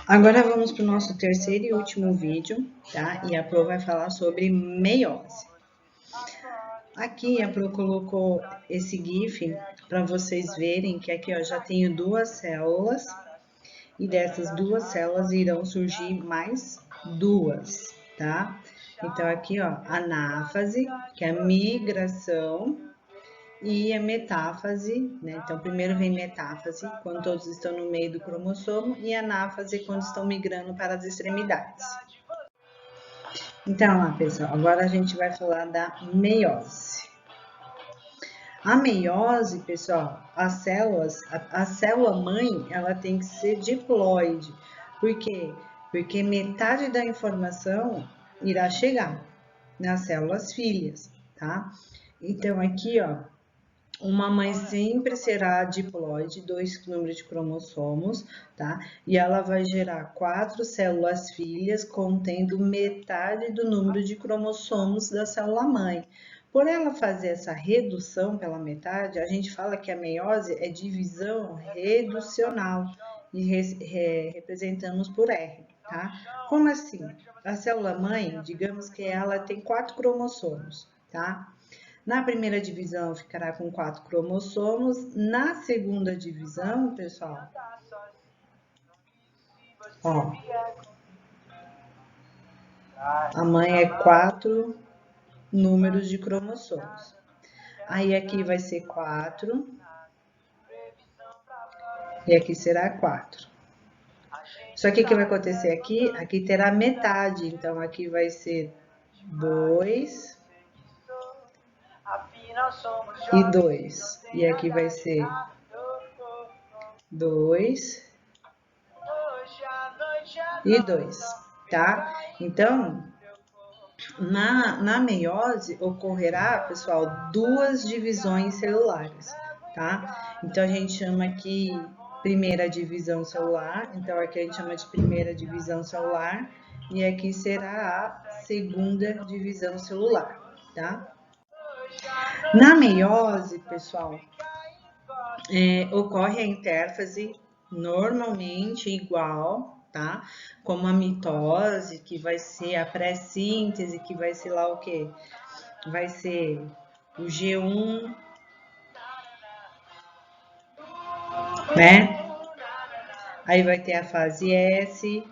Agora vamos para o nosso terceiro e último vídeo, tá? E a Pro vai falar sobre meiose. Aqui a Pro colocou esse GIF para vocês verem que aqui ó, já tenho duas células e dessas duas células irão surgir mais duas, tá? Então aqui ó, anáfase, que é a migração, e a metáfase, né? Então, primeiro vem metáfase, quando todos estão no meio do cromossomo, e anáfase, quando estão migrando para as extremidades. Então, lá, pessoal, agora a gente vai falar da meiose. A meiose, pessoal, as células, a célula mãe, ela tem que ser diploide. Por quê? Porque metade da informação irá chegar nas células filhas, tá? Então, aqui, ó, uma mãe sempre será diploide, 2 números de cromossomos, tá? E ela vai gerar 4 células filhas contendo metade do número de cromossomos da célula mãe. Por ela fazer essa redução pela metade, a gente fala que a meiose é divisão reducional e representamos por R, tá? Como assim? A célula mãe, digamos que ela tem 4 cromossomos, tá? Na primeira divisão ficará com 4 cromossomos. Na segunda divisão, pessoal, ó, a mãe é 4 números de cromossomos. Aí aqui vai ser 4 e aqui será 4. Só que o que vai acontecer aqui? Aqui terá metade, então aqui vai ser 2 e 2. E aqui vai ser 2 e 2, tá? Então, na meiose ocorrerá, pessoal, 2 divisões celulares, tá? Então, a gente chama aqui primeira divisão celular, então aqui a gente chama de primeira divisão celular, e aqui será a segunda divisão celular, tá? Na meiose, pessoal, ocorre a intérfase normalmente igual, tá? Como a mitose, que vai ser a pré-síntese, que vai ser lá o quê? Vai ser o G1, né? Aí vai ter a fase S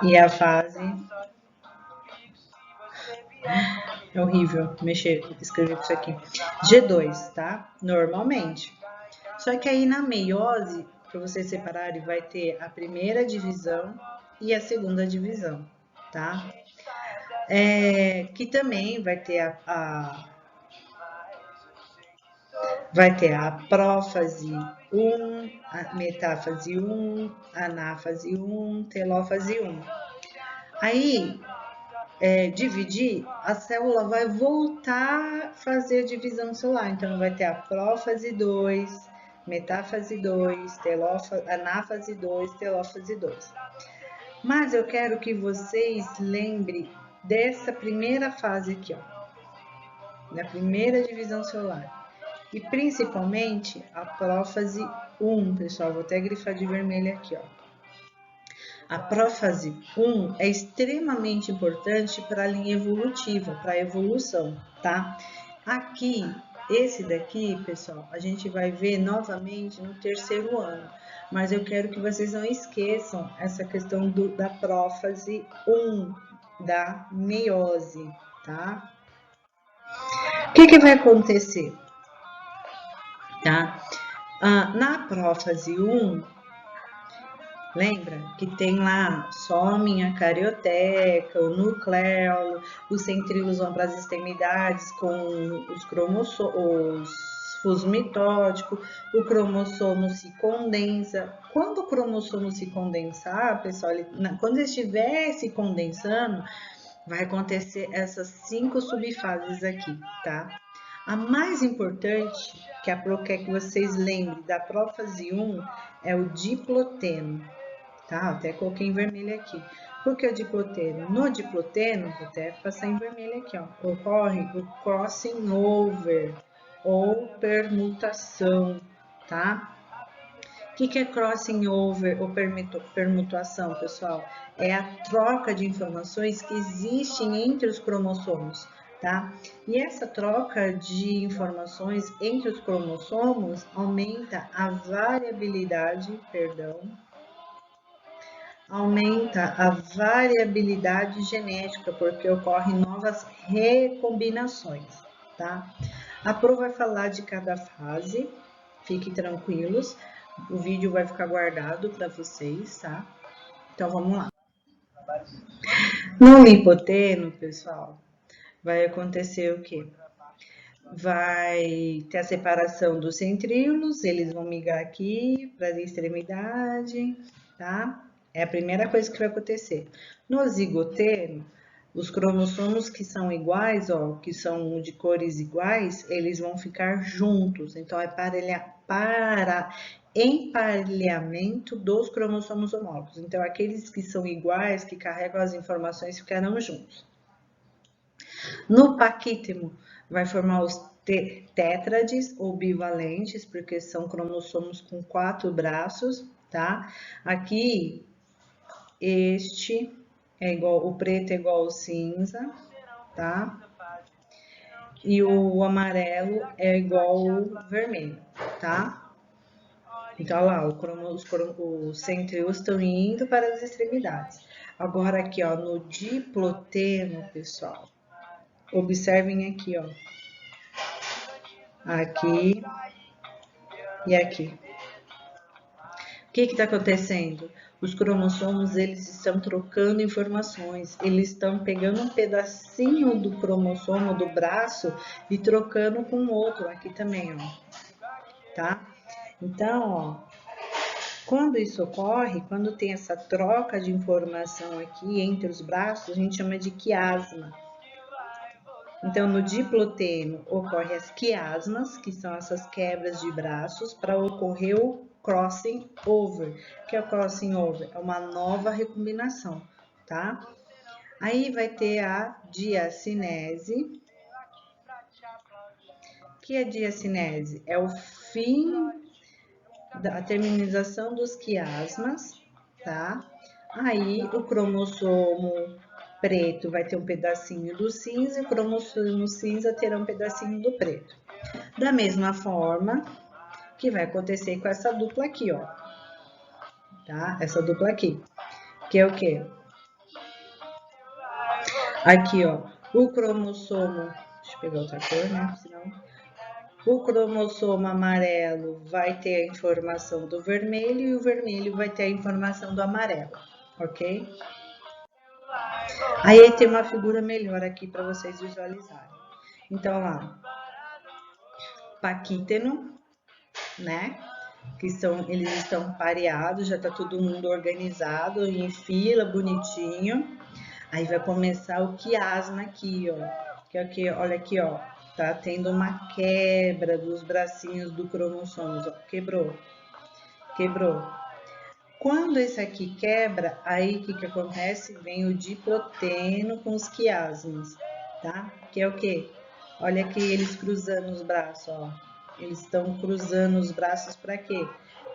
e a fase... É horrível escrever isso aqui. G2, tá? Normalmente. Só que aí na meiose, para vocês separarem, vai ter a primeira divisão e a segunda divisão, tá? Que também vai ter vai ter a prófase 1, a metáfase 1, anáfase 1, telófase 1. Aí, dividir, a célula vai voltar a fazer a divisão celular. Então, vai ter a prófase 2, metáfase 2, anáfase 2, telófase 2. Mas eu quero que vocês lembrem dessa primeira fase aqui, ó, da primeira divisão celular. E principalmente a prófase 1, pessoal, vou até grifar de vermelho aqui, ó. A prófase 1 é extremamente importante para a linha evolutiva, para a evolução, tá? Aqui, esse daqui, pessoal, a gente vai ver novamente no terceiro ano, mas eu quero que vocês não esqueçam essa questão da prófase 1, da meiose, tá? O que vai acontecer? Tá? Na prófase 1, lembra que tem lá some a carioteca, o nucleolo, os centríolos vão para as extremidades com os cromossomos, os fuso mitótico, o cromossomo se condensa. Quando o cromossomo se condensar, pessoal, quando ele estiver se condensando, vai acontecer essas 5 subfases aqui, tá? A mais importante, que a Pro quer que vocês lembrem da prófase 1, é o diploteno, tá? Até coloquei em vermelho aqui. Por que o diploteno? No diploteno, vou até passar em vermelho aqui, ó, ocorre o crossing over ou permutação, tá? O que é crossing over ou permutação, pessoal? É a troca de informações que existem entre os cromossomos, tá? E essa troca de informações entre os cromossomos aumenta a variabilidade, genética, porque ocorrem novas recombinações, tá? A Pro vai falar de cada fase, fiquem tranquilos, o vídeo vai ficar guardado para vocês, tá? Então vamos lá. No lipoteno, pessoal, vai acontecer o quê? Vai ter a separação dos centríolos, eles vão migrar aqui para a extremidade, tá? É a primeira coisa que vai acontecer. No zigoteno, os cromossomos que são iguais, ó, que são de cores iguais, eles vão ficar juntos. Então, é para emparelhamento dos cromossomos homólogos. Então, aqueles que são iguais, que carregam as informações, ficarão juntos. No paquítemo, vai formar os tétrades ou bivalentes, porque são cromossomos com 4 braços, tá? Aqui, este é igual, o preto é igual ao cinza, tá? E o amarelo é igual ao vermelho, tá? Então, olha lá, os centríolos estão indo para as extremidades. Agora, aqui, ó, no diploteno, pessoal, observem aqui, ó. Aqui e aqui. O que está acontecendo? Os cromossomos, eles estão trocando informações, eles estão pegando um pedacinho do cromossomo do braço e trocando com o outro, aqui também, ó, tá? Então, ó, quando isso ocorre, quando tem essa troca de informação aqui entre os braços, a gente chama de quiasma. Então, no diploteno ocorre as quiasmas, que são essas quebras de braços, para ocorrer o crossing over. O que é o crossing over? É uma nova recombinação, tá? Aí vai ter a diacinese. O que é diacinese? É o fim da terminização dos quiasmas, tá? Aí o cromossomo preto vai ter um pedacinho do cinza e o cromossomo cinza terá um pedacinho do preto. Da mesma forma que vai acontecer com essa dupla aqui, ó. Tá? Essa dupla aqui. Que é o quê? Aqui, ó. O cromossomo... Deixa eu pegar outra cor, né? Senão... O cromossomo amarelo vai ter a informação do vermelho e o vermelho vai ter a informação do amarelo, ok? Aí tem uma figura melhor aqui para vocês visualizarem. Então, lá, paquíteno, né? Eles estão pareados, já tá todo mundo organizado em fila, bonitinho. Aí vai começar o quiasma aqui, ó. Que aqui, olha aqui, ó. Tá tendo uma quebra dos bracinhos do cromossomos, ó. Quebrou. Quando esse aqui quebra, aí o que acontece? Vem o diploteno com os quiasmas, tá? Que é o quê? Olha aqui eles cruzando os braços, ó. Eles estão cruzando os braços para quê?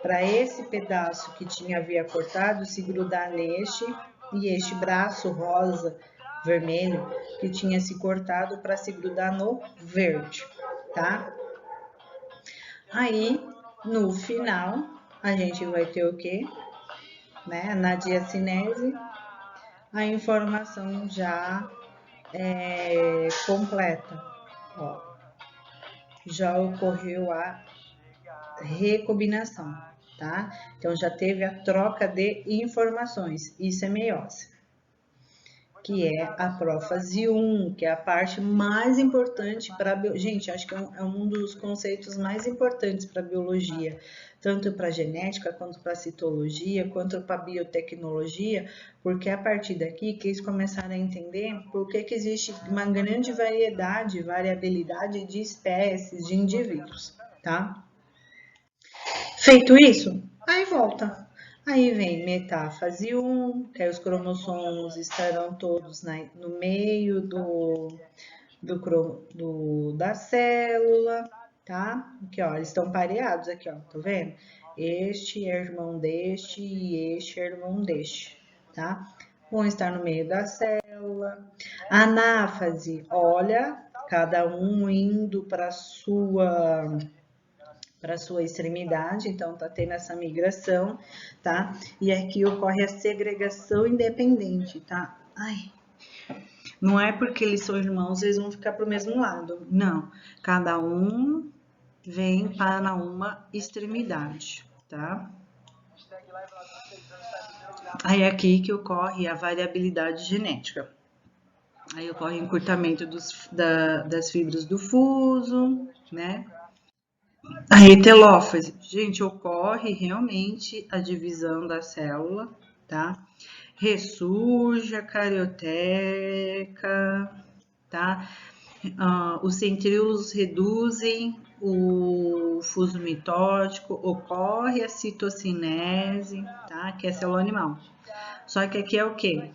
Para esse pedaço que havia cortado se grudar neste e este braço rosa, vermelho, que tinha se cortado para se grudar no verde, tá? Aí, no final, a gente vai ter o quê? Né? Na diacinese, a informação já é completa. Ó, já ocorreu a recombinação, tá? Então, já teve a troca de informações. Isso é meiose, que é a prófase 1, que é a parte mais importante para a gente, acho que é um dos conceitos mais importantes para a biologia, tanto para a genética, quanto para a citologia, quanto para a biotecnologia, porque é a partir daqui que eles começaram a entender por que existe uma grande variabilidade de espécies, de indivíduos, tá? Feito isso, aí volta. Aí vem metáfase 1, que aí os cromossomos estarão todos no meio da célula, tá? Aqui, ó, eles estão pareados aqui, ó, tá vendo? este é irmão deste e este é irmão deste, tá? Vão estar no meio da célula. Anáfase, olha, cada um indo para sua extremidade, então tá tendo essa migração, tá? E aqui ocorre a segregação independente, tá? Ai, não é porque eles são irmãos, eles vão ficar pro mesmo lado, não. Cada um vem para uma extremidade, tá? Aí é aqui que ocorre a variabilidade genética. Aí ocorre encurtamento das fibras do fuso, né? A telófase, gente, ocorre realmente a divisão da célula, tá? Ressurge a carioteca, tá? Os centríolos reduzem o fuso mitótico, ocorre a citocinese, tá? Que é a célula animal. Só que aqui é o quê?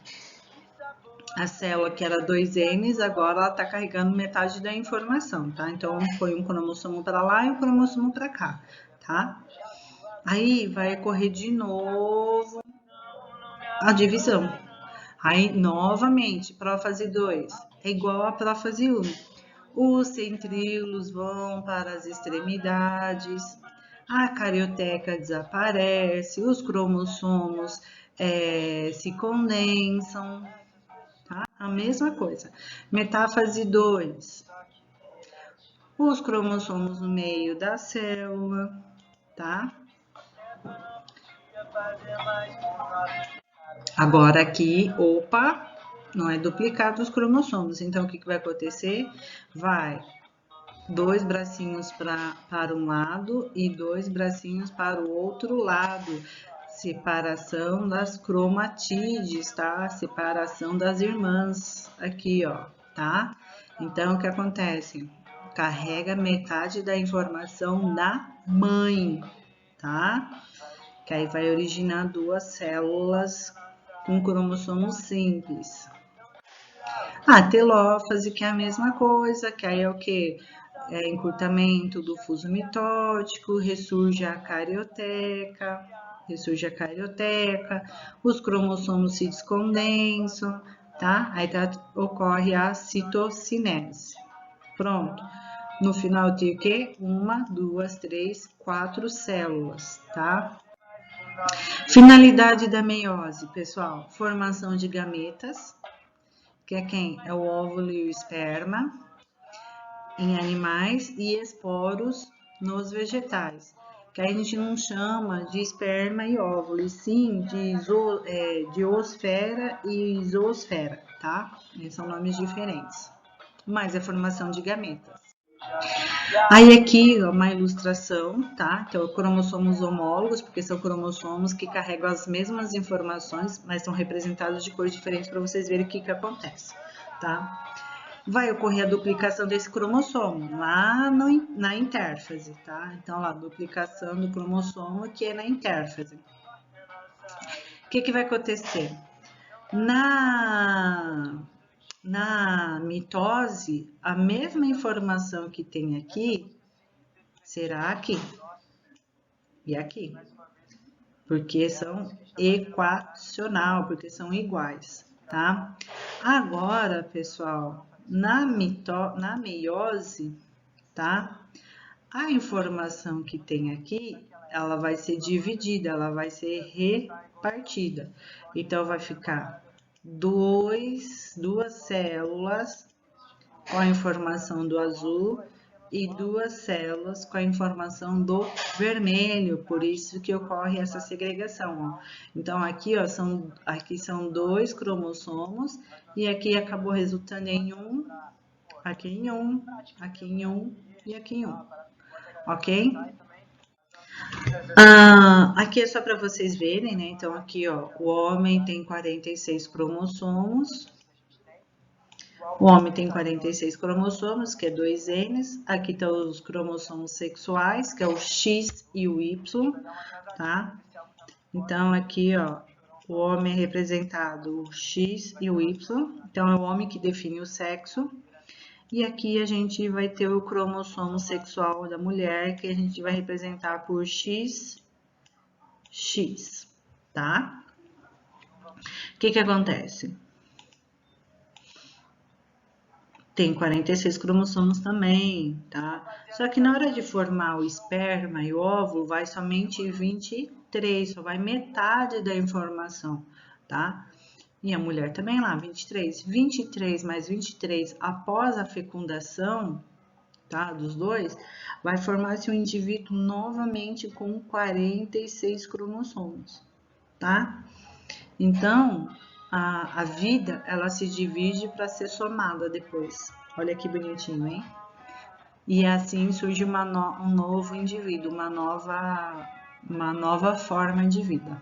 A célula que era 2Ns, agora ela está carregando metade da informação, tá? Então, foi um cromossomo para lá e um cromossomo para cá, tá? Aí, vai ocorrer de novo a divisão. Aí, novamente, prófase 2 é igual a prófase 1. Os centríolos vão para as extremidades, a carioteca desaparece, os cromossomos se condensam, tá? A mesma coisa. Metáfase 2, os cromossomos no meio da célula, tá? Agora aqui, opa, não é duplicado os cromossomos, então o que vai acontecer? Vai 2 bracinhos para um lado e 2 bracinhos para o outro lado. Separação das cromatídeas, tá? Separação das irmãs, aqui, ó, tá? Então, o que acontece? Carrega metade da informação da mãe, tá? Que aí vai originar 2 células com cromossomo simples. A telófase, que é a mesma coisa, que aí é o que? É encurtamento do fuso mitótico, ressurge a carioteca, os cromossomos se descondensam, tá? Aí ocorre a citocinese. Pronto. No final tem o quê? 1, 2, 3, 4 células, tá? Finalidade da meiose, pessoal, formação de gametas, que é quem? É o óvulo e o esperma em animais e esporos nos vegetais. Que aí a gente não chama de esperma e óvulo, e sim de oosfera e zoosfera, tá? São nomes diferentes. Mas é formação de gametas. Aí aqui, ó, uma ilustração, tá? Então, cromossomos homólogos, porque são cromossomos que carregam as mesmas informações, mas são representados de cores diferentes para vocês verem o que acontece, tá? Vai ocorrer a duplicação desse cromossomo lá na intérfase, tá? Então, lá, duplicação do cromossomo que é na intérfase. O que vai acontecer? Na mitose, a mesma informação que tem aqui será aqui e aqui, porque são equacional, porque são iguais, tá? Agora, pessoal, na meiose, tá? A informação que tem aqui, ela vai ser dividida, ela vai ser repartida. Então, vai ficar duas células com a informação do azul e 2 células com a informação do vermelho, por isso que ocorre essa segregação, ó. Então, aqui, ó, aqui são 2 cromossomos e aqui acabou resultando em aqui em aqui em e aqui em ok? Aqui é só para vocês verem, né? Então, aqui, ó, o homem tem 46 cromossomos. O homem tem 46 cromossomos, que é 2Ns. Aqui estão os cromossomos sexuais, que é o X e o Y, tá? Então, aqui, ó, o homem é representado o X e o Y. Então, é o homem que define o sexo. E aqui a gente vai ter o cromossomo sexual da mulher, que a gente vai representar por X X, tá? O que acontece? Tem 46 cromossomos também, tá? Só que na hora de formar o esperma e o óvulo, vai somente 23, só vai metade da informação, tá? E a mulher também lá, 23. 23 mais 23 após a fecundação, tá? Dos dois, vai formar-se um indivíduo novamente com 46 cromossomos, tá? Então, a vida, ela se divide para ser somada depois. Olha que bonitinho, hein? E assim surge um novo indivíduo, uma nova forma de vida.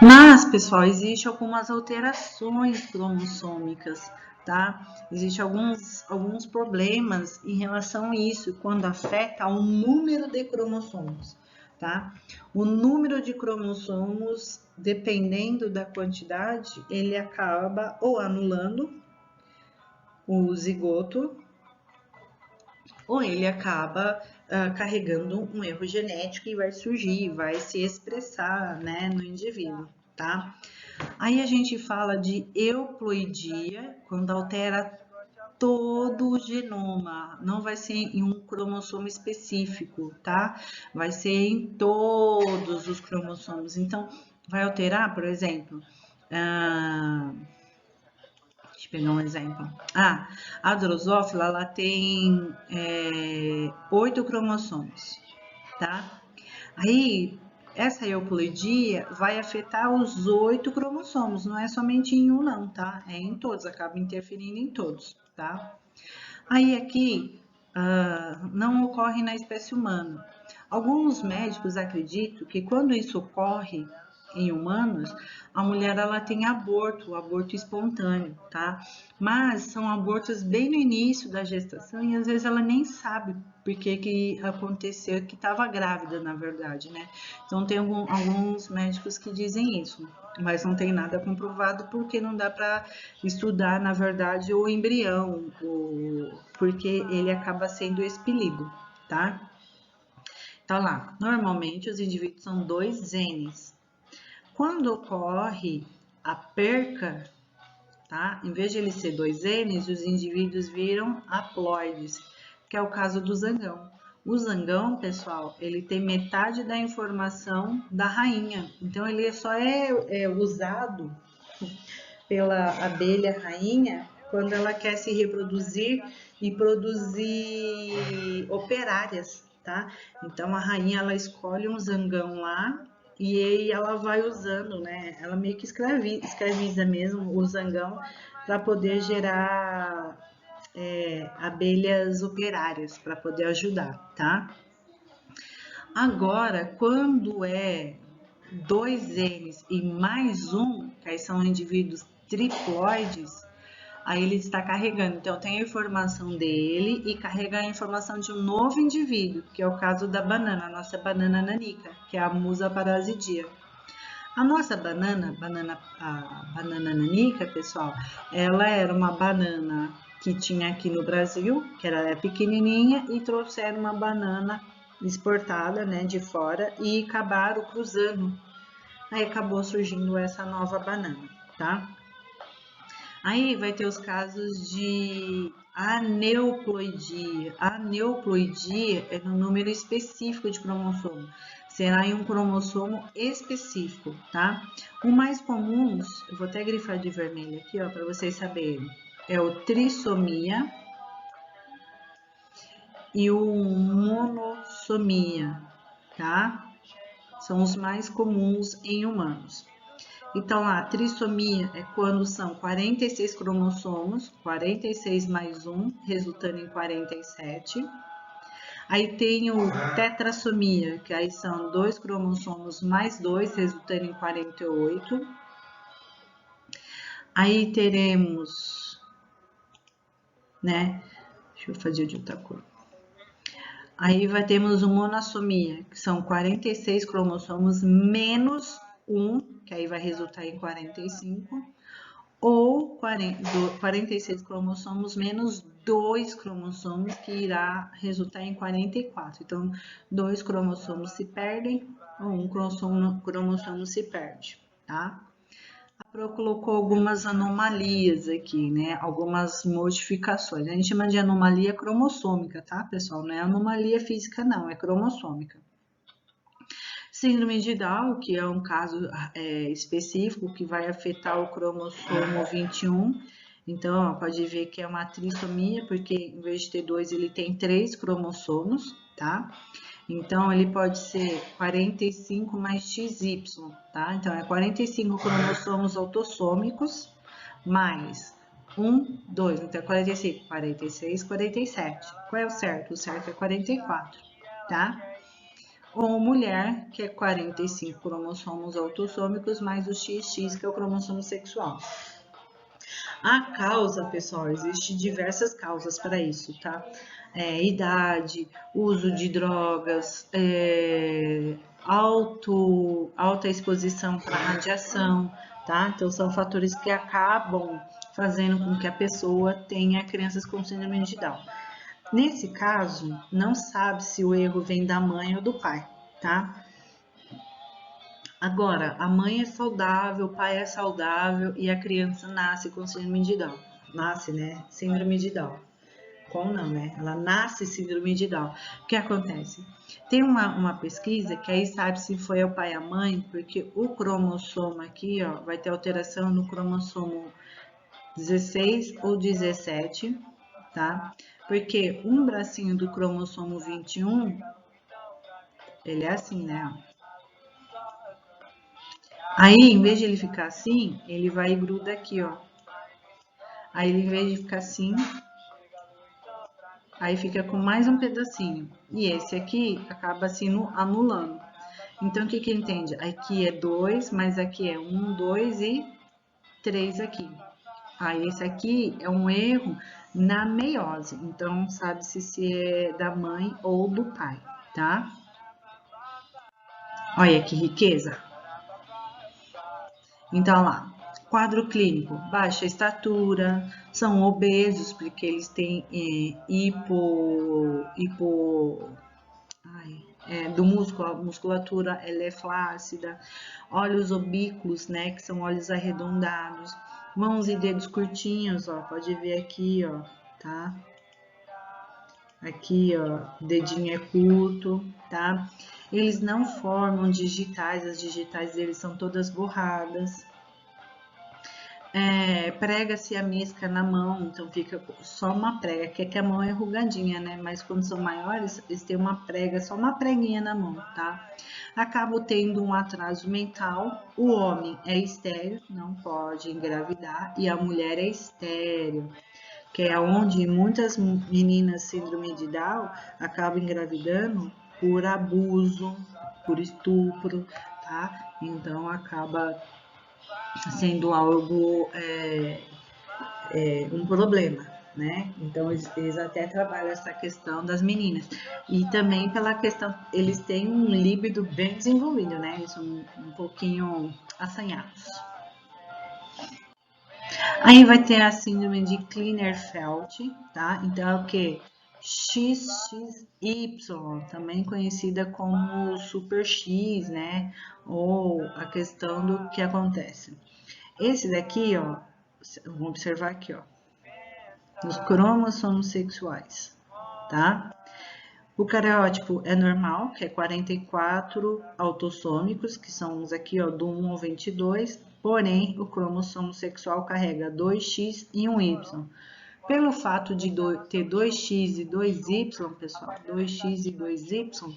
Mas, pessoal, existem algumas alterações cromossômicas, tá? Existem alguns problemas em relação a isso, quando afeta o número de cromossomos, tá? O número de cromossomos, dependendo da quantidade, ele acaba ou anulando o zigoto, ou ele acaba carregando um erro genético e vai surgir, vai se expressar, né, no indivíduo, tá? Aí a gente fala de euploidia, quando altera todo o genoma, não vai ser em um cromossomo específico, tá? Vai ser em todos os cromossomos. Então, vai alterar, por exemplo, deixa eu pegar um exemplo. A drosófila, ela tem 8 cromossomos, tá? Aí, essa euploidia vai afetar os 8 cromossomos, não é somente em um não, tá? É em todos, acaba interferindo em todos, tá? Aí aqui, não ocorre na espécie humana. Alguns médicos acreditam que quando isso ocorre em humanos, a mulher ela tem aborto espontâneo, tá? Mas são abortos bem no início da gestação e às vezes ela nem sabe por que aconteceu, que estava grávida, na verdade, né? Então tem alguns médicos que dizem isso, mas não tem nada comprovado porque não dá para estudar, na verdade, o embrião, porque ele acaba sendo expelido, tá? Então lá, normalmente os indivíduos são 2 genes. Quando ocorre a perca, tá? Em vez de ele ser 2 genes, os indivíduos viram haploides, que é o caso do zangão. O zangão, pessoal, ele tem metade da informação da rainha, então ele só é usado pela abelha rainha quando ela quer se reproduzir e produzir operárias, tá? Então a rainha ela escolhe um zangão lá e aí ela vai usando, né? Ela meio que escraviza mesmo o zangão para poder gerar abelhas operárias para poder ajudar, tá? Agora, quando é 2 N's e mais um, que aí são indivíduos triploides, aí ele está carregando. Então, tem a informação dele e carrega a informação de um novo indivíduo, que é o caso da banana, a nossa banana nanica, que é a Musa parasidia. A nossa a banana nanica, pessoal, ela era uma banana que tinha aqui no Brasil, que era pequenininha, e trouxeram uma banana exportada, né, de fora e acabaram cruzando. Aí acabou surgindo essa nova banana, tá? Aí vai ter os casos de aneuploidia. A aneuploidia é no número específico de cromossomo. Será em um cromossomo específico, tá? O mais comuns, eu vou até grifar de vermelho aqui, ó, para vocês saberem, é o trissomia e o monossomia, tá? São os mais comuns em humanos. Então, a trissomia é quando são 46 cromossomos, 46 mais 1, resultando em 47. Aí tem o tetrassomia, que aí são 2 cromossomos mais 2, resultando em 48. Aí teremos, né? Deixa eu fazer de outra cor. Aí termos o monossomia, que são 46 cromossomos menos 1, que aí vai resultar em 45, ou 46 cromossomos menos 2 cromossomos, que irá resultar em 44. Então, 2 cromossomos se perdem um cromossomo se perde, tá? A Pro colocou algumas anomalias aqui, né? Algumas modificações. A gente chama de anomalia cromossômica, tá, pessoal? Não é anomalia física, não, é cromossômica. Síndrome de Down, que é um caso específico que vai afetar o cromossomo 21. Então, ó, pode ver que é uma trissomia, porque em vez de ter 2, ele tem 3 cromossomos, tá? Então, ele pode ser 45 mais XY, tá? Então, é 45 cromossomos autossômicos mais 1, 2. Então, é 45, 46, 47. Qual é o certo? O certo é 44, tá? Ou mulher, que é 45 cromossomos autossômicos mais o XX, que é o cromossomo sexual. A causa, pessoal, existe diversas causas para isso, tá? Idade, uso de drogas, alta exposição para radiação, tá? Então, são fatores que acabam fazendo com que a pessoa tenha crianças com síndrome de Down. Nesse caso, não sabe se o erro vem da mãe ou do pai, tá? Agora, a mãe é saudável, o pai é saudável e a criança nasce com síndrome de Down. Nasce, né? Síndrome de Down. Com não, né? Ela nasce síndrome de Down. O que acontece? Tem uma pesquisa que aí sabe se foi o pai e a mãe, porque o cromossomo aqui, ó, vai ter alteração no cromossomo 16 ou 17, tá? Porque um bracinho do cromossomo 21, ele é assim, né? Aí, em vez de ele ficar assim, ele vai e gruda aqui, ó. Aí, ele, em vez de ficar assim, aí fica com mais um pedacinho. E esse aqui acaba se anulando. Então, o que que entende? Aqui é 2, mas aqui é 1, 2 e 3 aqui. Aí, esse aqui é um erro na meiose. Então, sabe-se se é da mãe ou do pai, tá? Olha que riqueza. Então, lá, quadro clínico, baixa estatura, são obesos porque eles têm do músculo, a musculatura ela é flácida, olhos oblíquos, né, que são olhos arredondados, mãos e dedos curtinhos, ó, pode ver aqui, ó, tá? Aqui, ó, o dedinho é curto, tá? Eles não formam digitais, as digitais deles são todas borradas. Prega-se a misca na mão, então fica só uma prega, que é que a mão é enrugadinha, né? Mas quando são maiores, eles têm uma prega, só uma preguinha na mão, tá? Acabo tendo um atraso mental, o homem é estéril, não pode engravidar, e a mulher é estéril, que é onde muitas meninas síndrome de Down acabam engravidando por abuso, por estupro, tá? Então acaba sendo algo um problema, né? Então eles até trabalham essa questão das meninas e também pela questão eles têm um líbido bem desenvolvido, né? Eles são um pouquinho assanhados. Aí vai ter a síndrome de Klinefelter, tá? Então é o que? XXY, também conhecida como Super X, né? Ou a questão do que acontece. Esse daqui, ó, vamos observar aqui, ó, nos cromossomos sexuais, tá? O cariótipo é normal, que é 44 autossômicos, que são os aqui, ó, do 1 ao 22, porém, o cromossomo sexual carrega 2X e 1Y. Pelo fato de ter 2X e 2Y, pessoal, 2X e 2Y,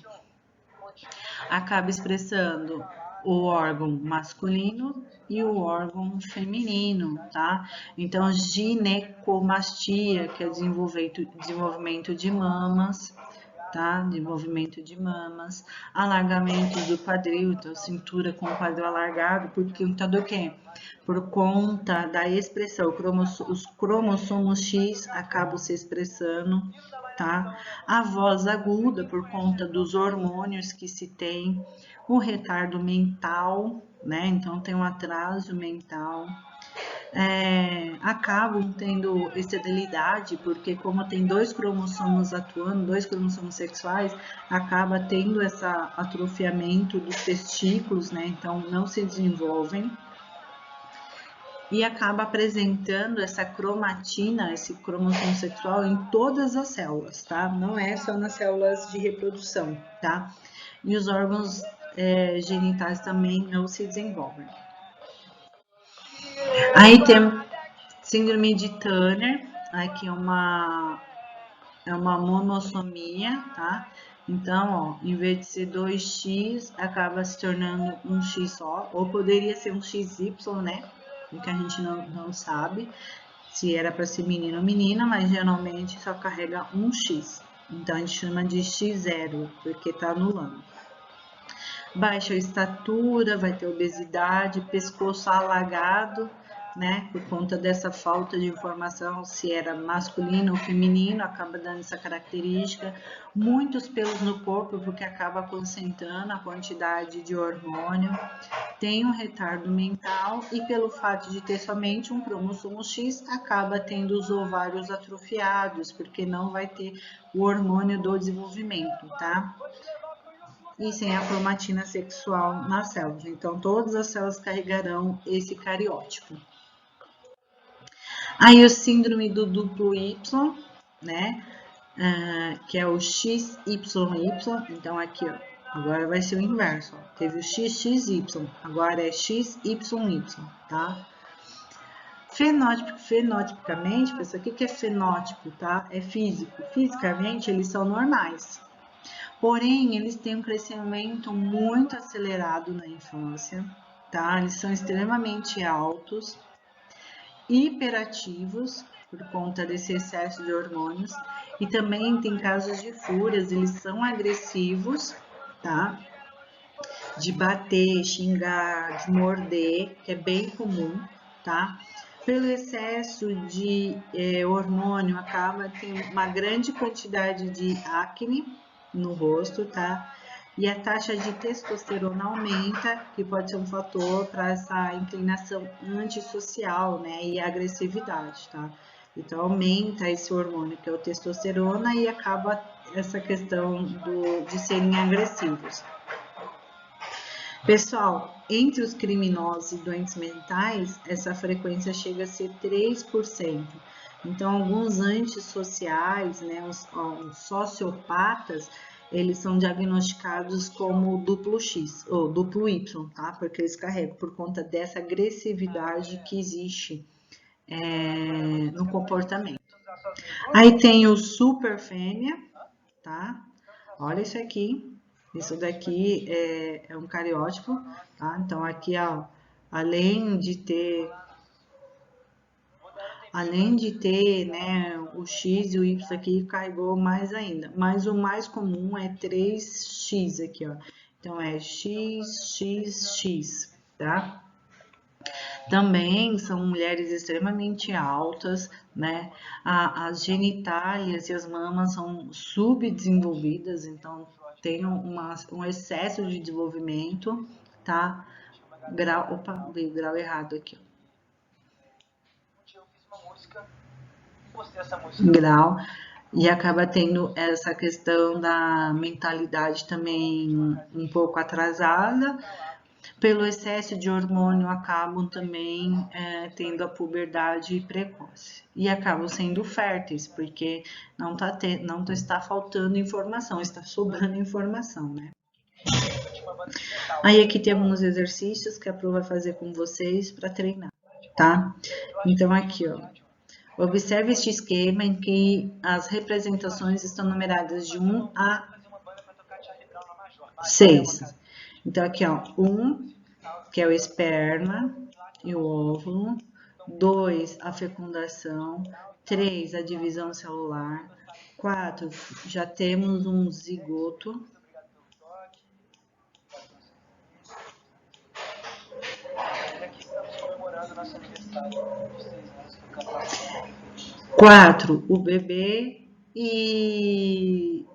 acaba expressando o órgão masculino e o órgão feminino, tá? Então, ginecomastia, que é desenvolvimento de mamas, tá? Desenvolvimento de mamas, alargamento do quadril, então cintura com o quadril alargado, por conta do quê? Por conta da expressão, os cromossomos X acabam se expressando, tá? A voz aguda por conta dos hormônios que se tem, o retardo mental, né? Então tem um atraso mental, acabam tendo esterilidade, porque como tem 2 cromossomos atuando, 2 cromossomos sexuais, acaba tendo esse atrofiamento dos testículos, né? Então não se desenvolvem. E acaba apresentando essa cromatina, esse cromossomo sexual em todas as células, tá? Não é só nas células de reprodução, tá? E os órgãos genitais também não se desenvolvem. Aí tem síndrome de Turner, aqui é uma monossomia, tá? Então, ó, em vez de ser 2x, acaba se tornando um x só, ou poderia ser um XY, né? O que a gente não sabe se era para ser menino ou menina, mas geralmente só carrega um x. Então, a gente chama de x0, porque tá anulando. Baixa estatura, vai ter obesidade, pescoço alagado, né? Por conta dessa falta de informação se era masculino ou feminino, acaba dando essa característica. Muitos pelos no corpo, porque acaba concentrando a quantidade de hormônio. Tem um retardo mental e pelo fato de ter somente um cromossomo X, acaba tendo os ovários atrofiados, porque não vai ter o hormônio do desenvolvimento, tá? E sem a cromatina sexual nas células. Então, todas as células carregarão esse cariótipo. Aí, o síndrome do duplo Y, né? Que é o XYY. Então, aqui, ó, agora vai ser o inverso. Ó. Teve o XXY, agora é XYY, tá? Fenotipicamente, pessoal, o que é fenótipo, tá? É físico. Fisicamente, eles são normais. Porém, eles têm um crescimento muito acelerado na infância, tá? Eles são extremamente altos, hiperativos, por conta desse excesso de hormônios, e também tem casos de fúrias, eles são agressivos, tá? De bater, xingar, de morder, que é bem comum, tá? Pelo excesso de hormônio, acaba tendo uma grande quantidade de acne no rosto, tá? E a taxa de testosterona aumenta, que pode ser um fator para essa inclinação antissocial, né? E agressividade, tá? Então, aumenta esse hormônio, que é o testosterona, e acaba essa questão de serem agressivos. Pessoal, entre os criminosos e doentes mentais, essa frequência chega a ser 3%. Então, alguns antissociais, né, os sociopatas, eles são diagnosticados como duplo X, ou duplo Y, tá? Porque eles carregam por conta dessa agressividade que existe no comportamento. Aí tem o super fêmea, tá? Olha isso aqui. Isso daqui é um cariótipo, tá? Então, aqui, ó, além de ter, né, o X e o Y aqui, carregou mais ainda. Mas o mais comum é 3X aqui, ó. Então, é XXX, tá? Também são mulheres extremamente altas, né? As genitálias e as mamas são subdesenvolvidas, então tem um excesso de desenvolvimento, tá? Opa, veio o grau errado aqui. Grau. E acaba tendo essa questão da mentalidade também um pouco atrasada. Pelo excesso de hormônio, acabam também tendo a puberdade precoce. E acabam sendo férteis, porque não está faltando informação, está sobrando informação, né? Aí aqui tem alguns exercícios que a Pro vai fazer com vocês para treinar, tá? Então aqui, ó. Observe este esquema em que as representações estão numeradas de 1 a 6. Então aqui, ó, 1, que é o esperma e o óvulo. 2, a fecundação. 3, a divisão celular. 4, já temos um zigoto. 4, o bebê e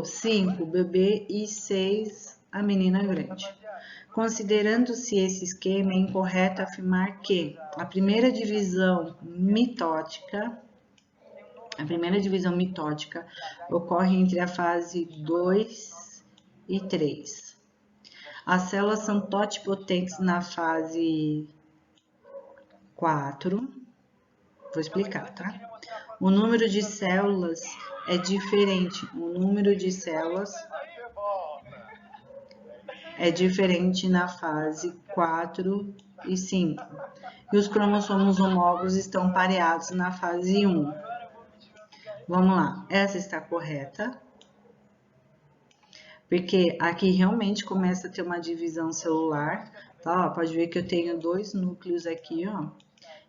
5, o bebê e 6, a menina grande. Considerando-se esse esquema, é incorreto afirmar que a primeira divisão mitótica ocorre entre a fase 2 e 3. As células são totipotentes na fase 4. Vou explicar, tá? O número de células é diferente. O número de células é diferente na fase 4 e 5. E os cromossomos homólogos estão pareados na fase 1. Vamos lá, essa está correta. Porque aqui realmente começa a ter uma divisão celular, tá? Ó, pode ver que eu tenho 2 núcleos aqui, ó.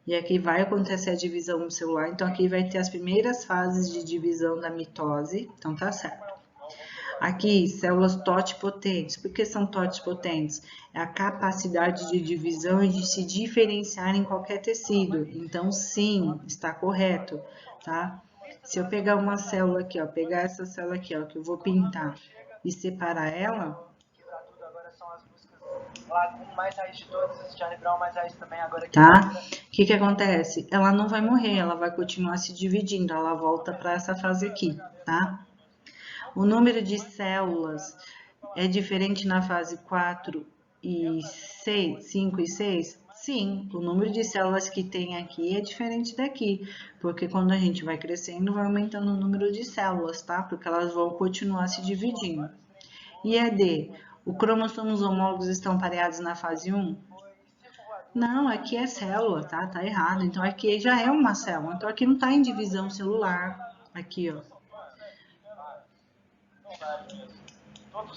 E aqui vai acontecer a divisão celular, então aqui vai ter as primeiras fases de divisão da mitose, então tá certo. Aqui, células totipotentes. Por que são totipotentes? É a capacidade de divisão e de se diferenciar em qualquer tecido. Então, sim, está correto, tá? Se eu pegar uma célula aqui, ó, pegar essa célula aqui, ó, que eu vou pintar e separar ela, mais raiz de todos, Charlie Brown mais raiz também agora aqui. Tá? O que acontece? Ela não vai morrer, ela vai continuar se dividindo, ela volta para essa fase aqui, tá? O número de células é diferente na fase 4 e 6, 5 e 6? Sim, o número de células que tem aqui é diferente daqui, porque quando a gente vai crescendo, vai aumentando o número de células, tá? Porque elas vão continuar se dividindo. E a D? Os cromossomos homólogos estão pareados na fase 1? Não, aqui é célula, tá? Tá errado. Então, aqui já é uma célula. Então, aqui não tá em divisão celular. Aqui, ó.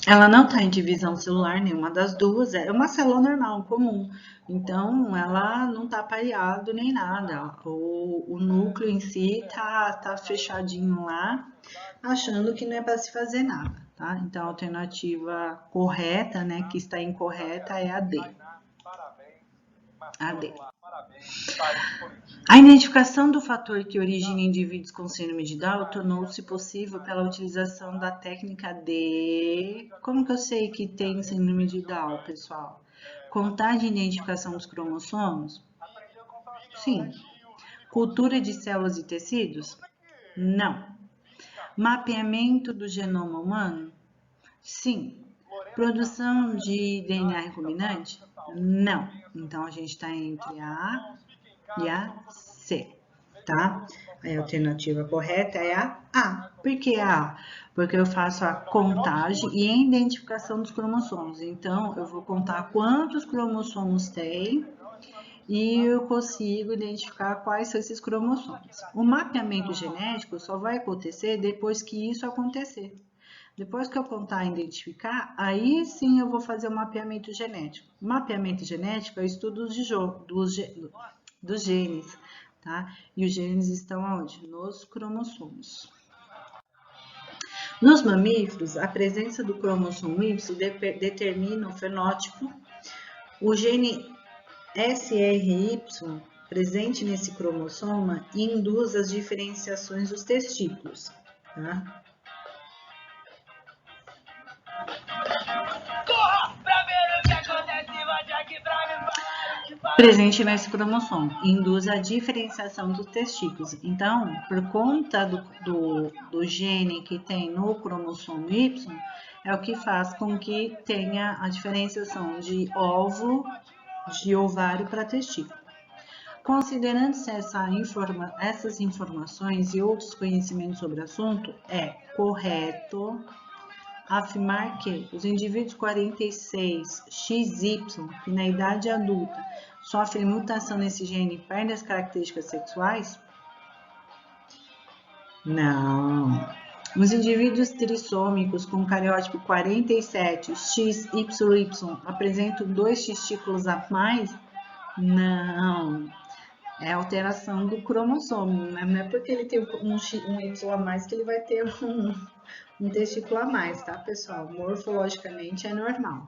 Ela não tá em divisão celular, nenhuma das duas. É uma célula normal, comum. Então, ela não tá pareado nem nada. O núcleo em si tá fechadinho lá, achando que não é para se fazer nada, tá? Então, a alternativa correta, né, que está incorreta é a D. A D. A identificação do fator que origina indivíduos com síndrome de Down tornou-se possível pela utilização da técnica de... Como que eu sei que tem síndrome de Down, pessoal? Contagem e identificação dos cromossomos? Sim. Cultura de células e tecidos? Não. Mapeamento do genoma humano? Sim. Produção de DNA recombinante? Não. Então, a gente está entre a e a C, tá? A alternativa correta é a A. Por que a A? Porque eu faço a contagem e a identificação dos cromossomos. Então, eu vou contar quantos cromossomos tem e eu consigo identificar quais são esses cromossomos. O mapeamento genético só vai acontecer depois que isso acontecer. Depois que eu contar e identificar, aí sim eu vou fazer o mapeamento genético. O mapeamento genético é o estudo dos genes, tá? E os genes estão onde? Nos cromossomos. Nos mamíferos, a presença do cromossomo Y determina o fenótipo. O gene SRY presente nesse cromossoma induz as diferenciações dos testículos, tá? Presente nesse cromossomo, induz a diferenciação dos testículos. Então, por conta do gene que tem no cromossomo Y, é o que faz com que tenha a diferenciação de óvulo, de ovário para testículo. Considerando-se essas informações e outros conhecimentos sobre o assunto, é correto afirmar que os indivíduos 46XY, que na idade adulta sofrem mutação nesse gene e perdem as características sexuais? Não. Os indivíduos trissômicos com cariótipo 47XYY apresentam 2 testículos a mais? Não. É alteração do cromossomo, né? Não é porque ele tem um Y a mais que ele vai ter um testículo a mais, tá, pessoal? Morfologicamente é normal,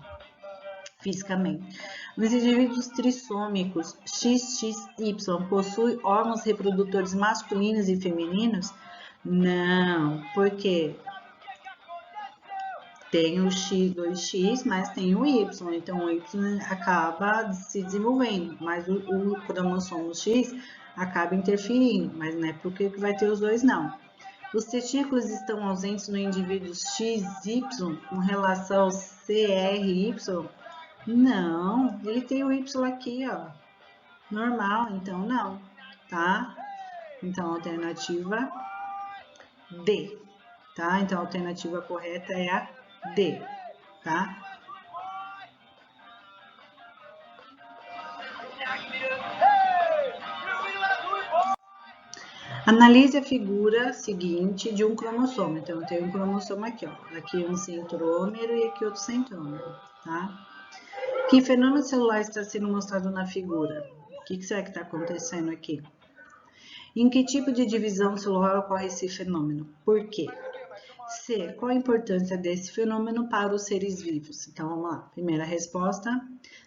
fisicamente. Os indivíduos trissômicos XXY possuem órgãos reprodutores masculinos e femininos? Não, porque tem o X, 2x, mas tem o Y, então o Y acaba se desenvolvendo, mas o cromossomo X acaba interferindo, mas não é porque que vai ter os dois, não. Os testículos estão ausentes no indivíduo XY com relação ao CRY? Não, ele tem o Y aqui, ó, normal, então não, tá? Então, alternativa D, tá? Então, a alternativa correta é a D, tá? Analise a figura seguinte de um cromossomo. Então, eu tenho um cromossomo aqui, ó. Aqui um centrômero e aqui outro centrômero, tá? Que fenômeno celular está sendo mostrado na figura? O que será que está acontecendo aqui? Em que tipo de divisão celular ocorre esse fenômeno? Por quê? C. Qual a importância desse fenômeno para os seres vivos? Então, vamos lá. Primeira resposta,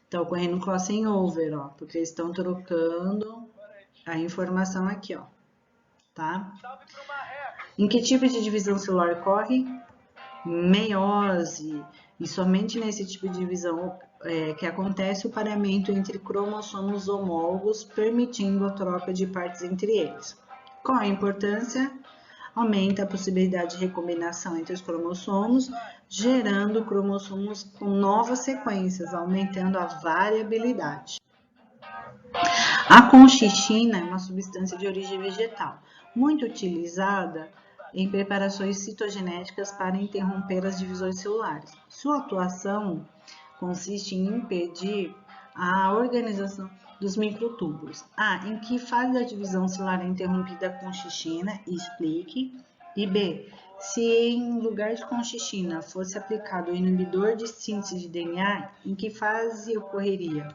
está ocorrendo crossing over, ó, porque eles estão trocando a informação aqui, ó, tá? Em que tipo de divisão celular ocorre? Meiose. E somente nesse tipo de divisão que acontece o pareamento entre cromossomos homólogos, permitindo a troca de partes entre eles. Qual a importância? Aumenta a possibilidade de recombinação entre os cromossomos, gerando cromossomos com novas sequências, aumentando a variabilidade. A conchichina é uma substância de origem vegetal, muito utilizada em preparações citogenéticas para interromper as divisões celulares. Sua atuação consiste em impedir a organização dos microtúbulos. A. Em que fase da divisão celular é interrompida a conchichina? Explique. E B. Se em lugar de conchichina fosse aplicado o inibidor de síntese de DNA, em que fase ocorreria?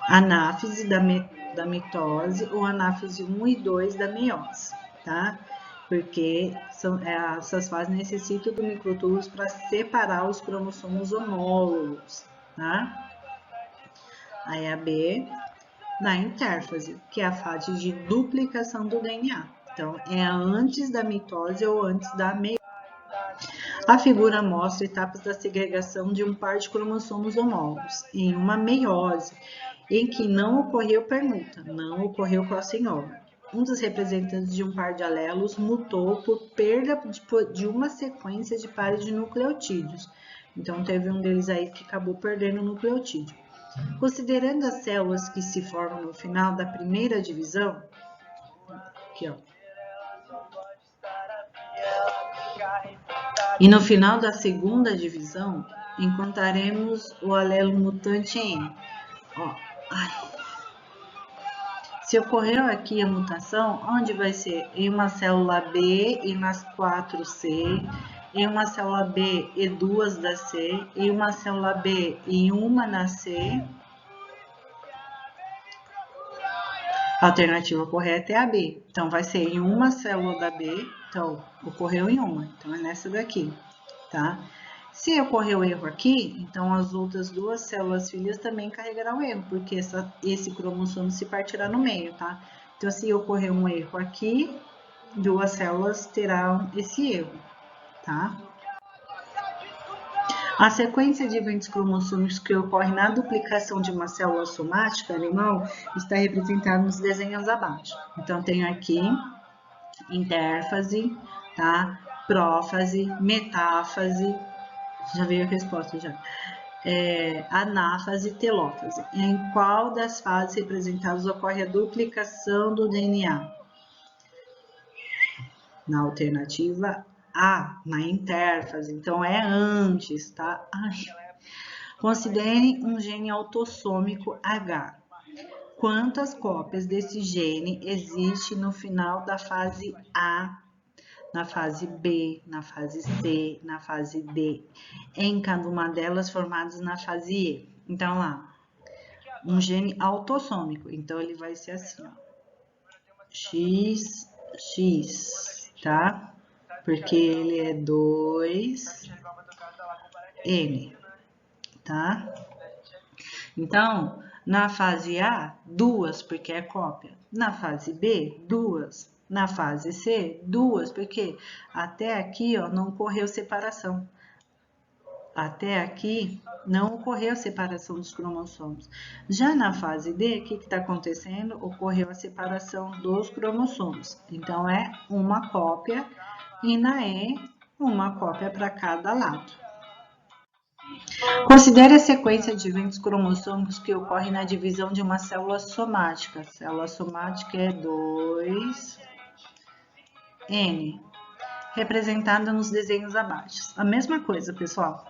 Anáfise da mitose ou anáfise 1 e 2 da meiose, tá? Porque essas fases necessitam do microtúbulos para separar os cromossomos homólogos, tá? Aí a B, na intérfase, que é a fase de duplicação do DNA. Então, é antes da mitose ou antes da meiose. A figura mostra etapas da segregação de um par de cromossomos homólogos em uma meiose, em que não ocorreu permuta, não ocorreu crossing over. Um dos representantes de um par de alelos mutou por perda de uma sequência de pares de nucleotídeos. Então, teve um deles aí que acabou perdendo o nucleotídeo. Considerando as células que se formam no final da primeira divisão, aqui ó, e no final da segunda divisão, encontraremos o alelo mutante N. Ó, se ocorreu aqui a mutação, onde vai ser? Em uma célula B e nas 4C, em uma célula B e 2 da C, em uma célula B e uma na C. A alternativa correta é a B. Então, vai ser em uma célula da B, então, ocorreu em uma. Então, é nessa daqui, tá? Se ocorreu erro aqui, então as outras duas células filhas também carregarão erro, porque esse cromossomo se partirá no meio, tá? Então, se ocorrer um erro aqui, duas células terão esse erro, tá? A sequência de eventos cromossômicos que ocorre na duplicação de uma célula somática animal está representada nos desenhos abaixo. Então, tenho aqui intérfase, tá? Prófase, metáfase, já veio a resposta já. Anáfase e telófase. Em qual das fases representadas ocorre a duplicação do DNA? Na alternativa A, na intérfase. Então, é antes, tá? Ai. Considere um gene autossômico H. Quantas cópias desse gene existe no final da fase A, na fase B, na fase C, na fase D, em cada uma delas formadas na fase E? Então, lá, um gene autossômico. Então, ele vai ser assim, ó. XX, tá? Porque ele é 2N, tá? Então, na fase A, 2, porque é cópia. Na fase B, 2, Na fase C, 2, porque até aqui, ó, não ocorreu separação. Até aqui não ocorreu separação dos cromossomos. Já na fase D, o que está acontecendo? Ocorreu a separação dos cromossomos. Então, é uma cópia e na E, uma cópia para cada lado. Considere a sequência de eventos cromossômicos que ocorre na divisão de uma célula somática. Célula somática é 2N, representada nos desenhos abaixo. A mesma coisa, pessoal.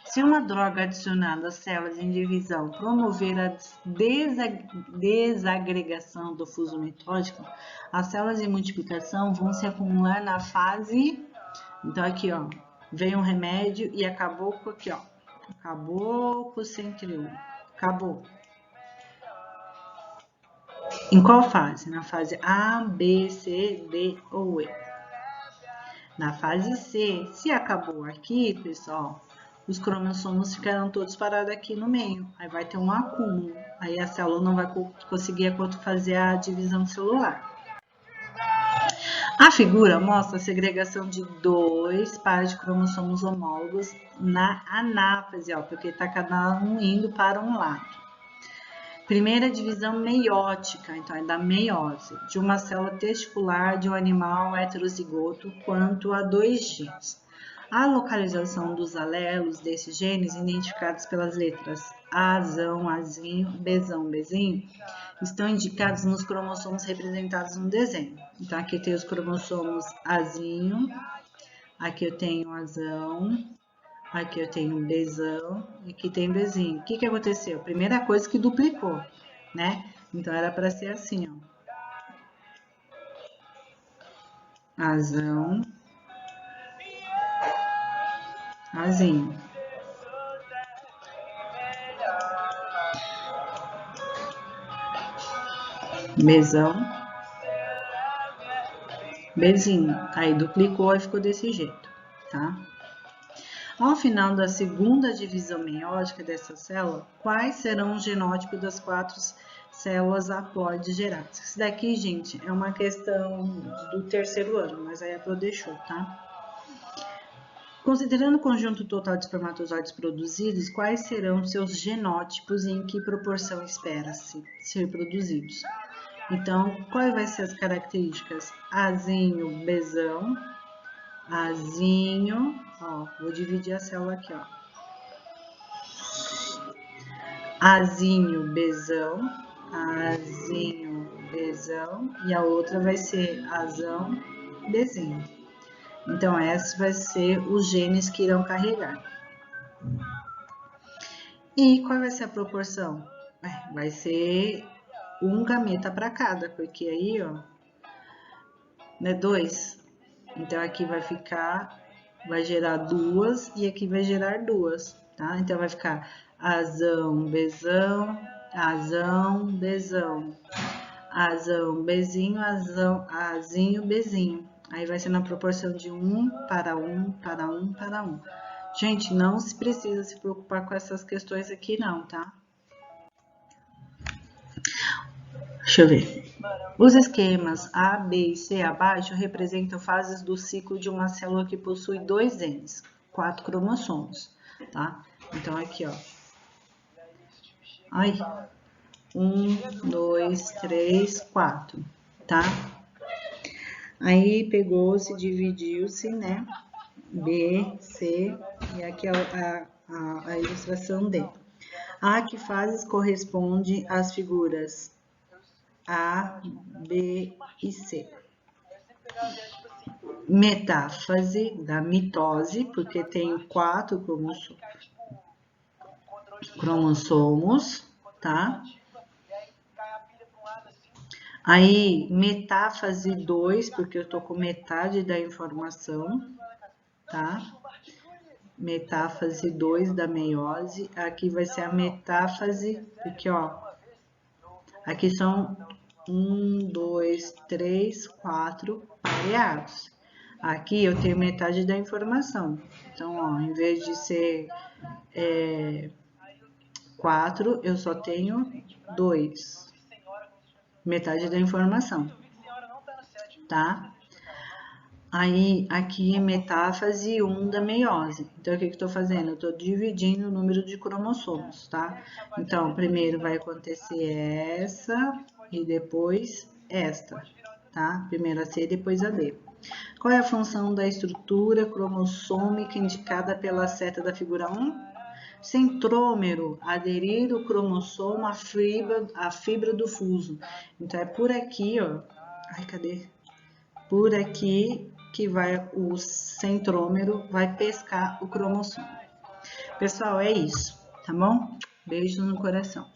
Se uma droga adicionada às células em divisão promover a desagregação do fuso mitótico, as células de multiplicação vão se acumular na fase... Então, aqui, ó, veio um remédio e acabou com aqui, ó. Acabou com o centriolo. Acabou. Em qual fase? Na fase A, B, C, D ou E. Na fase C, se acabou aqui, pessoal, os cromossomos ficarão todos parados aqui no meio. Aí vai ter um acúmulo. Aí a célula não vai conseguir fazer a divisão celular. A figura mostra a segregação de 2 pares de cromossomos homólogos na anáfase, ó, porque está cada um indo para um lado. Primeira divisão meiótica, então é da meiose, de uma célula testicular de um animal heterozigoto quanto a 2 genes. A localização dos alelos desses genes, identificados pelas letras Azão, Azinho, Bzão, Bzinho, estão indicados nos cromossomos representados no desenho. Então, aqui tem os cromossomos Azinho, aqui eu tenho Azão, aqui eu tenho Bzão, e aqui tem Bzinho. O que aconteceu? Primeira coisa que duplicou, né? Então, era para ser assim, ó. Azão, Azinho. Bzão, Bzinho. Aí duplicou e ficou desse jeito, tá? Ao final da segunda divisão meiótica dessa célula, quais serão os genótipos das 4 células haploides geradas? Isso daqui, gente, é uma questão do terceiro ano, mas aí a Pro deixou, tá? Considerando o conjunto total de espermatozoides produzidos, quais serão seus genótipos e em que proporção espera-se ser produzidos? Então, quais vão ser as características? Azinho, Bzão, Azinho, ó, vou dividir a célula aqui, ó. Azinho, Bzão, Azinho, Bzão, e a outra vai ser Azão, Bzinho. Então, esses vai ser os genes que irão carregar. E qual vai ser a proporção? Vai ser um gameta para cada, porque aí, ó, né, 2. Então, aqui vai gerar 2 e aqui vai gerar 2, tá? Então, vai ficar Azão, Bzão, Azão, Bzão, Azão, Bzinho, Azão, Azinho, Bzinho. Aí vai ser na proporção de 1 para 1 para 1 para 1. Gente, não se precisa se preocupar com essas questões aqui não, tá? Deixa eu ver. Os esquemas A, B e C abaixo representam fases do ciclo de uma célula que possui 2 genes, 4 cromossomos, tá? Então, aqui, ó. Aí, 1, 2, 3, 4, tá? Aí, pegou-se, dividiu-se, né? B, C, e aqui a ilustração D. A que fases corresponde às figuras A, B e C. Metáfase da mitose, porque tem 4 cromossomos, tá? Aí, metáfase 2, porque eu tô com metade da informação, tá? Metáfase 2 da meiose. Aqui vai ser a metáfase, porque, ó, aqui são 1, 2, 3, 4 pareados. Aqui eu tenho metade da informação. Então, ó, em vez de ser 4, eu só tenho 2. Metade da informação. tá? Aí, aqui é metáfase 1 da meiose. Então, o que eu tô fazendo? Eu tô dividindo o número de cromossomos, tá? Então, primeiro vai acontecer essa e depois esta, tá? Primeiro a C, depois a D. Qual é a função da estrutura cromossômica indicada pela seta da figura 1? Centrômero, aderir o cromossomo à fibra do fuso. Então, é por aqui, ó. Ai, cadê? Por aqui que vai o centrômero, vai pescar o cromossomo. Pessoal, é isso, tá bom? Beijo no coração.